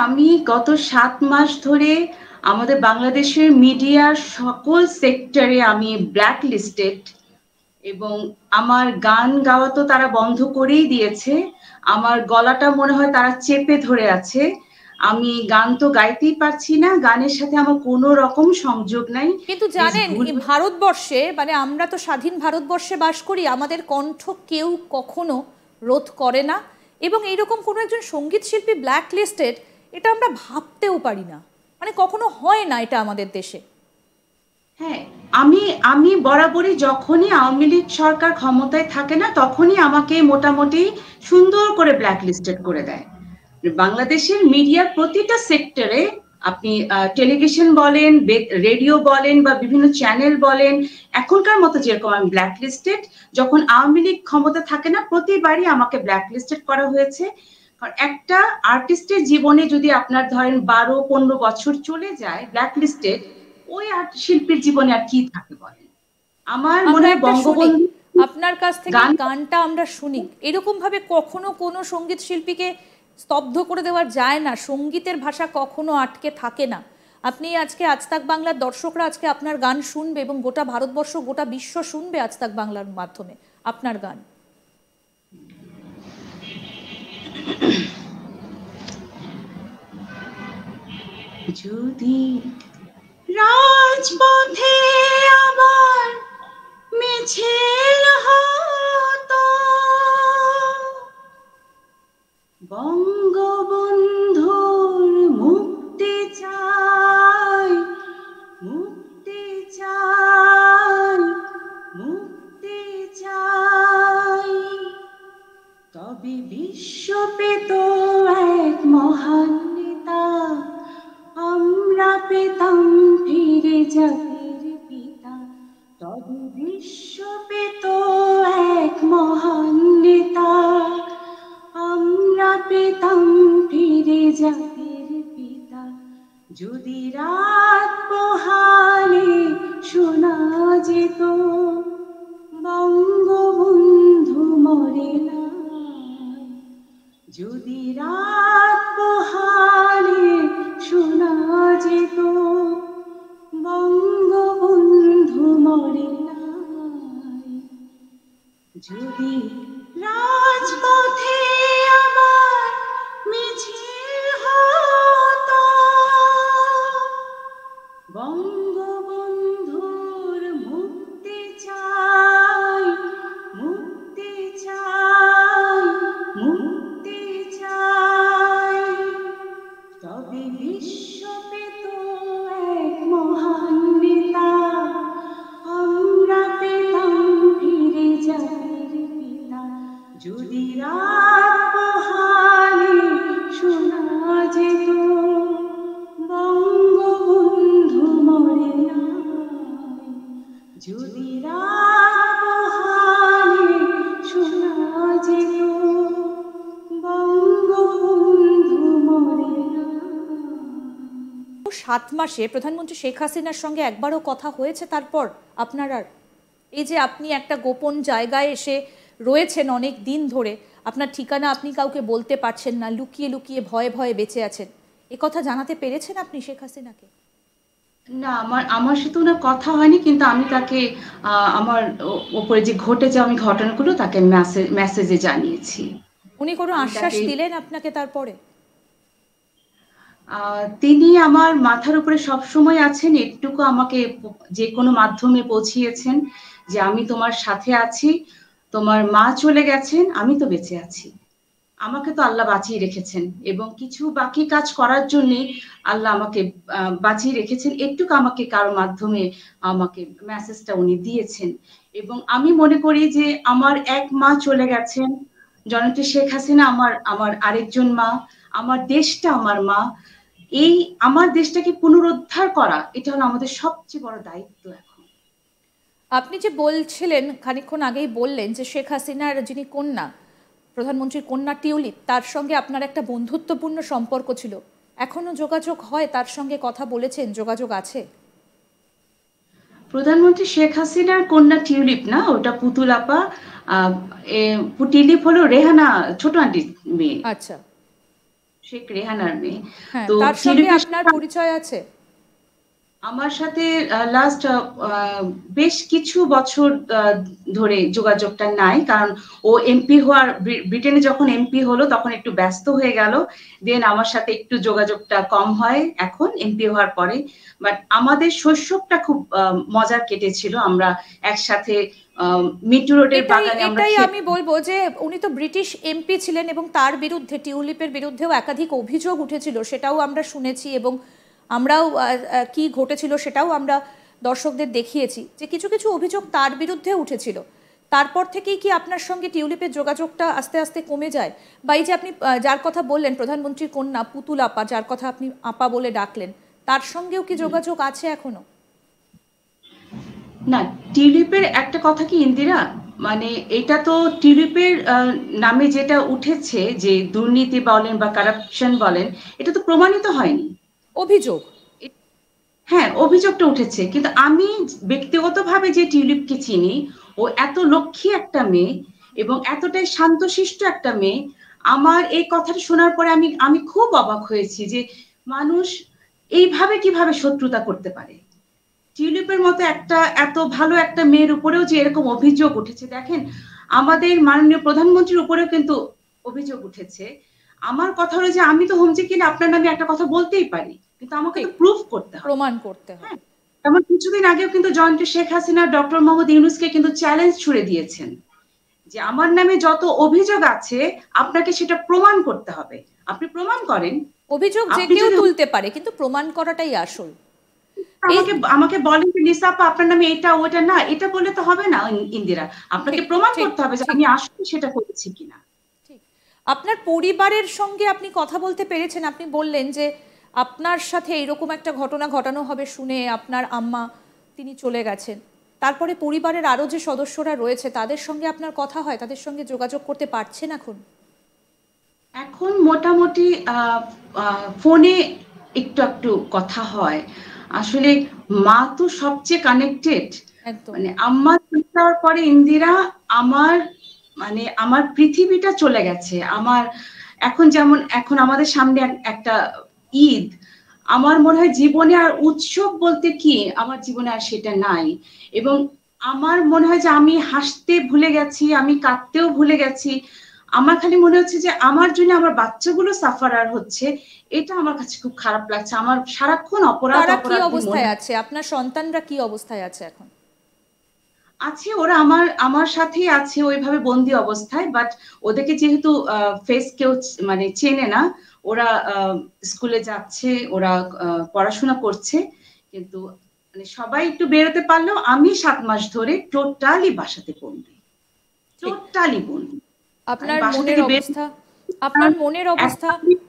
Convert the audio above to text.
আমি গত 7 মাস ধরে আমাদের বাংলাদেশের মিডিয়ার সকল সেক্টরে আমি ব্ল্যাক লিস্টেড, এবং আমার গান গাওয়া তো তারা বন্ধ করেই দিয়েছে। আমার গলাটা মনে হয় তারা চেপে ধরে আছে। আমি গান তো গাইতেই পারছি না, গানের সাথে আমার কোনো রকম সংযোগ নাই। কিন্তু জানেন, এই ভারতবর্ষে, মানে আমরা তো স্বাধীন ভারতবর্ষে বাস করি, আমাদের কণ্ঠ কেউ কখনো রোধ করে না। এবং এইরকম কোনো একজন সঙ্গীত শিল্পী ব্ল্যাক লিস্টেড, এটা আমরা ভাবতেও পারি না, মানে কখনো হয় না এটা আমাদের দেশে। হ্যাঁ, আমি আমি বরাবরই যখনই আওয়ামী লীগ সরকার ক্ষমতায় থাকে না তখনই আমাকে মোটামুটি সুন্দর করে ব্ল্যাক লিস্টেড করে দেয়। বাংলাদেশের মিডিয়ার প্রতিটা সেক্টরে আপনি টেলিভিশন বলেন, রেডিও বলেন বা বিভিন্ন চ্যানেল বলেন, এখনকার মতো যেরকম আমি ব্ল্যাক লিস্টেড, যখন আওয়ামী লীগ ক্ষমতা থাকে না প্রতিবারই আমাকে ব্ল্যাক লিস্টেড করা হয়েছে। কারণ একটা আর্টিস্টের জীবনে যদি আপনার ধরেন 12-15 বছর চলে যায় ব্ল্যাক লিস্টেড, ওই আর্ট শিল্পীর জীবনে আর কি থাকে বলেন। আমার মনে আমরা হয় একটা শুনি, বঙ্গবন্ধু আপনার কাছ থেকে গান গানটা আমরা শুনি। এরকম ভাবে কখনো কোনো সঙ্গীত শিল্পীকে স্তব্ধ করে দেওয়া যায় না, সঙ্গীতের ভাষা কখনো আটকে থাকে না। আপনি আজকে আজ তাক বাংলার দর্শকরা আজকে আপনার গান শুনবে, এবং গোটা ভারতবর্ষ গোটা বিশ্ব শুনবে আজ তাক বাংলার মাধ্যমে আপনার গান। যদি রাজপথে আবার মিছিল হতো, বঙ্গবন্ধুর মুক্তি চাই, মুক্তি চাই, মুক্তি চাই, তবে বিশ্ব পেত এক মহান নেতা, আমরা পেতাম ফিরে জাতির পিতা। তবে বিশ্ব পেত এক মহান নেতা, আমরা পেতাম ফিরে জাতির পিতা। যদি রাত পোহালে শোনা যেত বঙ্গবন্ধু মরে নাই, যদি রাত পোহালে শোনা যেত বঙ্গবন্ধু মরে নাই, যদি রাজপথে আবার মিছিল হতো, বঙ্গবন্ধুর মুক্তি চাই, মুক্তি চাই, মুক্তি চাই, তবে বিশ্ব পেত এক মহান নেতা, আমরা পেতাম ফিরে জাতির পিতা। যদি রাত পোহালে শোনা যেত বঙ্গবন্ধু মরে নাই, যদি রাত পোহালে শোনা যেত বঙ্গবন্ধু মরে নাই। 7 মাসে প্রধানমন্ত্রী শেখ হাসিনার সঙ্গে একবারও কথা হয়েছে তারপর আপনার? আর এই যে আপনি একটা গোপন জায়গায় এসে রয়েছেন অনেক দিন ধরে, আপনার ঠিকানা আপনি কাউকে বলতে পারছেন না, লুকিয়ে লুকিয়ে ভয়ে ভয়ে বেঁচে আছেন, এ কথা জানাতে পেরেছেন আপনি শেখ হাসিনাকে? না, আমার আমার সাথে ওনার কথা হয়নি, কিন্তু আমি তাকে আমার উপরে যে ঘটে যাওয়া আমি ঘটনাগুলো তাকে মেসেজে জানিয়েছি। উনি কোনো আমি আশ্বাস তাকে দিলেন আপনাকে তারপরে? তিনি আমার মাথার উপরে সবসময় আছেন, একটুকু আমাকে যে কোনো মাধ্যমে পৌঁছিয়েছেন যে আমি তোমার সাথে আছি, তোমার মা চলে গেছেন, আমি তো বেঁচে আছি, আমাকে তো আল্লাহ বাঁচিয়ে রেখেছেন, এবং কিছু বাকি কাজ করার জন্য আল্লাহ আমাকে বাঁচিয়ে রেখেছেন, একটুকু আমাকে কারো মাধ্যমে আমাকে মেসেজটা উনি দিয়েছেন। এবং আমি মনে করি যে আমার এক মা চলে গেছেন, জননেত্রী শেখ হাসিনা আমার আমার আরেকজন মা, আমার দেশটা আমার মা। এই আমার দেশটাকে পুনরুদ্ধার করা, এটা হলো আমাদের সবচেয়ে বড় দায়িত্ব এখন। আপনি যে বলছিলেন, খানিকক্ষণ আগেই বললেন যে শেখ হাসিনার যিনি কন্যা, প্রধানমন্ত্রীর কন্যা টিউলিপ, তার সঙ্গে আপনার একটা বন্ধুত্বপূর্ণ সম্পর্ক ছিল, এখনো যোগাযোগ হয়? তার সঙ্গে কথা বলেছেন? যোগাযোগ আছে? প্রধানমন্ত্রী শেখ হাসিনার কন্যা টিউলিপ না, ওটা পুতুল আপা। টিউলিপ হলো রেহানা ছোট আন্টির মেয়ে। আচ্ছা। শেখ রেহানার মেয়ে। হ্যাঁ, তো তার সঙ্গে টিউলিপের আপনার সাথে পরিচয় আছে? আমার সাথে লাস্ট বেশ কিছু বছর ধরে যোগাযোগটা নাই, কারণ ও এমপি হওয়ার, ব্রিটেনে যখন এমপি হলো তখন একটু ব্যস্ত হয়ে গেল, দেন আমার সাথে একটু যোগাযোগটা কম হয় এখন এমপি হওয়ার পরে। বাট আমাদের শৈশবটা খুব মজার কেটেছিল, আমরা একসাথে মিটু রোডের এটাই বাগানে আমরা এটাই আমি খেলতাম। বলবো যে উনি তো ব্রিটিশ এমপি ছিলেন এবং তার বিরুদ্ধে, টিউলিপের বিরুদ্ধেও একাধিক অভিযোগ উঠেছিল, সেটাও আমরা শুনেছি এবং আমরাও কি ঘটেছিল সেটাও আমরা দর্শকদের দেখিয়েছি, যে কিছু কিছু অভিযোগ তার বিরুদ্ধে উঠেছিল। তারপর থেকেই কি আপনার সঙ্গে টিউলিপের যোগাযোগটা আস্তে আস্তে কমে যায়? বা এই যে আপনি যার কথা বললেন, প্রধানমন্ত্রীর কন্যা পুতুল আপা, যার কথা আপনি আপা বলে ডাকলেন, তার সঙ্গেও কি যোগাযোগ আছে এখনো? না, টিউলিপের একটা কথা কি ইন্দিরা, মানে এটা তো টিউলিপের নামে যেটা উঠেছে, যে দুর্নীতি বলেন বা কারাপশন বলেন, এটা তো প্রমাণিত হয়নি। অভিযোগ। হ্যাঁ, অভিযোগটা উঠেছে, কিন্তু আমি ব্যক্তিগতভাবে যে টিউলিপকে চিনি, ও এত লক্ষ্মী একটা মেয়ে এবং এতটাই শান্তশিষ্ট একটা মেয়ে। আমার এই কথাটা শোনার পরে আমি আমি খুব অবাক হয়েছি যে মানুষ এইভাবে কিভাবে শত্রুতা করতে পারে। টিউলিপের মতো একটা এত ভালো একটা মেয়ের উপরেও যে এরকম অভিযোগ উঠেছে, দেখেন আমাদের মাননীয় প্রধানমন্ত্রীর উপরেও কিন্তু অভিযোগ উঠেছে। আমার কথা হলো যে আমি তো হোমজে কিনা আপনার নামে একটা কথা বলতেই পারি, কিন্তু আমাকে তো ঠিক, প্রুফ করতে হবে। প্রমাণ করতে হ্যাঁ, হবে। যেমন কিছুদিন আগেও কিন্তু জয়ন্তী শেখ হাসিনা ডক্টর মোহাম্মদ ইউনূসকে কিন্তু চ্যালেঞ্জ ছুড়ে দিয়েছেন যে আমার নামে যত অভিযোগ আছে আপনাকে সেটা প্রমাণ করতে হবে। আপনি প্রমাণ করেন। অভিযোগ যে আপনি কেউ যদি তুলতে পারে, কিন্তু প্রমাণ করাটাই আসল। এই আমাকে আমাকে বলেন যে লিসা আপা আপনার নামে এটা ওটা, না এটা বললে তো হবে না ইন্দিরা, আপনাকে ঠিক, প্রমাণ ঠিক, করতে হবে যে ঠিক, আমি আসলে সেটা করেছি কিনা। ঠিক। আপনার পরিবারের সঙ্গে আপনি কথা বলতে পেরেছেন? আপনি বললেন যে আপনার সাথে এরকম একটা ঘটনা ঘটানো হবে শুনে আপনার আম্মা তিনি চলে গেছেন। তারপরে পরিবারের আরো যে সদস্যরা রয়েছে তাদের সঙ্গে আপনার কথা হয়? তাদের সঙ্গে যোগাযোগ করতে পারছেন এখন? এখন মোটামুটি ফোনে একটু একটু কথা হয়। আসলে মা তো সবচেয়ে কানেক্টেড। একদম। মানে আম্মা চলে যাওয়ার পরে ইন্দিরা, আমার মানে আমার পৃথিবীটা চলে গেছে। আমার এখন যেমন এখন আমাদের সামনে একটা ঈদ, আমার মনে হয় জীবনে আর উৎসব বলতে কি আমার জীবনে আর সেটা নাই। এবং আমার মনে হয় যে আমি হাসতে ভুলে গেছি, আমি কাঁদতেও ভুলে গেছি। আমার খালি মনে হচ্ছে যে আমার জন্য আমার বাচ্চাগুলো সাফারার হচ্ছে, এটা আমার কাছে খুব খারাপ লাগছে। আমার সারাক্ষণ অপরাধ তারা কি অপরাধ মনে অবস্থায় আছে? আপনার সন্তানরা কি অবস্থায় আছে এখন? আছে। ওরা আমার আমার সাথেই আছে ওইভাবে বন্দি অবস্থায়, বাট ওদেরকে যেহেতু ফেস কেউ মানে চেনে না, ওরা স্কুলে যাচ্ছে, ওরা পড়াশোনা করছে, কিন্তু মানে সবাই একটু বেরোতে পারলেও আমি 7 মাস ধরে টোটালি বাসাতে বন্দি, ঠিক। টোটালি বন্দি। আমি আপনার বাসা মনের থেকে বের অবস্থা, আপনার মনের অবস্থা একটা